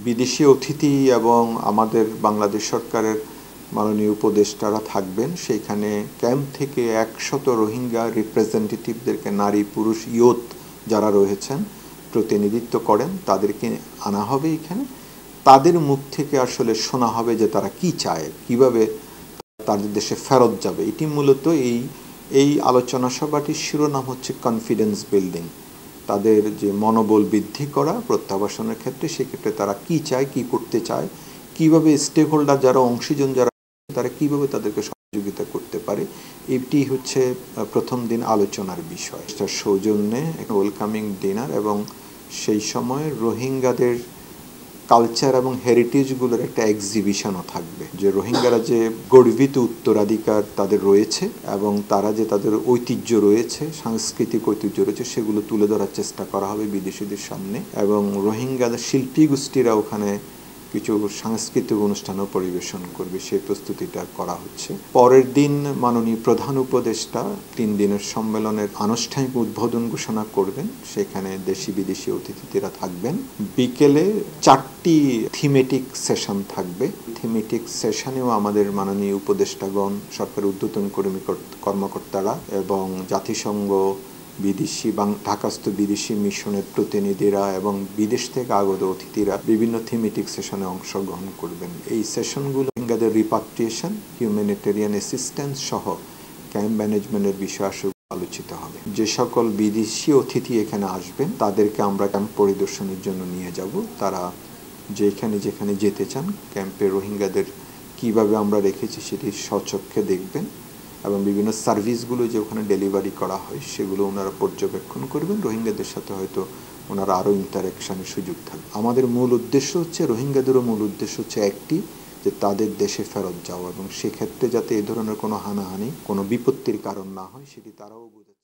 বিদেশি অতিথি এবং আমাদের বাংলাদেশ সরকারের মাননীয় উপদেষ্টারা থাকবেন। সেইখানে ক্যাম্প থেকে 100 রোহিঙ্গা রিপ্রেজেন্টেটিভদেরকে, নারী পুরুষ ইয়ুথ যারা রয়েছেন প্রতিনিধিত্ব করেন, তাদেরকে আনা হবে এখানে। তাদের মুখ থেকে আসলে শোনা হবে যে তারা কি চায়, কিভাবে তাদের দেশে ফেরত যাবে। এটি মূলত এই আলোচনা সভাটির শিরোনাম হচ্ছে কনফিডেন্স বিল্ডিং। তাদের যে মনোবল বৃদ্ধি করা প্রত্যাবাসনের ক্ষেত্রে, সেক্ষেত্রে তারা কি চায়, কি করতে চায়, কিভাবে স্টেক হোল্ডার যারা, অংশীজন যারা, তারা কিভাবে তাদেরকে সহযোগিতা করতে পারে। এটি হচ্ছে প্রথম দিন আলোচনার বিষয়। সৌজন্যে একটা ওয়েলকামিং ডিনার এবং সেই সময় রোহিঙ্গাদের কালচার এবং হেরিটেজগুলোর একটা এক্সিবিশনও থাকবে, যে রোহিঙ্গারা যে গর্বিত উত্তরাধিকার তাদের রয়েছে এবং তারা যে তাদের ঐতিহ্য রয়েছে, সাংস্কৃতিক ঐতিহ্য রয়েছে, সেগুলো তুলে ধরার চেষ্টা করা হবে বিদেশিদের সামনে। এবং রোহিঙ্গাদের শিল্পী গোষ্ঠীরা ওখানে কিছু সাংস্কৃতিক অনুষ্ঠানও পরিবেশন করবে, সেই প্রস্তুতিটা করা হচ্ছে। পরের দিন মাননীয় প্রধান উপদেষ্টা 3 দিনের সম্মেলনের আনুষ্ঠানিক উদ্বোধন ঘোষণা করবেন। সেখানে দেশি বিদেশি অতিথিরা থাকবেন। বিকেলে 4টি থিমেটিক সেশন থাকবে। থিমেটিক সেশনেও আমাদের মাননীয় উপদেষ্টাগণ, সরকারের ঊর্ধ্বতন কর্মকর্তারা এবং জাতিসংঘ, বিদেশি ঢাকাস্থ বিদেশি মিশনের প্রতিনিধিরা এবং বিদেশ থেকে আগত অতিথিরা বিভিন্ন থিমেটিক সেশনে অংশগ্রহণ করবেন। এই সেশনগুলো রোহিঙ্গাদের রিপাট্রিয়েশন, হিউম্যানিটেরিয়ান অ্যাসিস্ট্যান্স সহ ক্যাম্প ম্যানেজমেন্টের বিষয় আলোচিত হবে। যে সকল বিদেশি অতিথি এখানে আসবেন তাদেরকে আমরা ক্যাম্প পরিদর্শনের জন্য নিয়ে যাব। তারা যেখানে যেখানে যেতে চান, ক্যাম্পে রোহিঙ্গাদের কিভাবে আমরা রেখেছি সেটি স্বচক্ষে দেখবেন এবং বিভিন্ন সার্ভিসগুলো যে ওখানে ডেলিভারি করা হয় সেগুলো ওনারা পর্যবেক্ষণ করবেন। রোহিঙ্গাদের সাথে হয়তো ওনারা আরও ইন্টারাকশানের সুযোগ থাকবে। আমাদের মূল উদ্দেশ্য হচ্ছে, রোহিঙ্গাদেরও মূল উদ্দেশ্য হচ্ছে একটি, যে তাদের দেশে ফেরত যাওয়া, এবং সেক্ষেত্রে যাতে এ ধরনের কোনো হানাহানি, কোনো বিপত্তির কারণ না হয় সেটি তারাও বোঝে।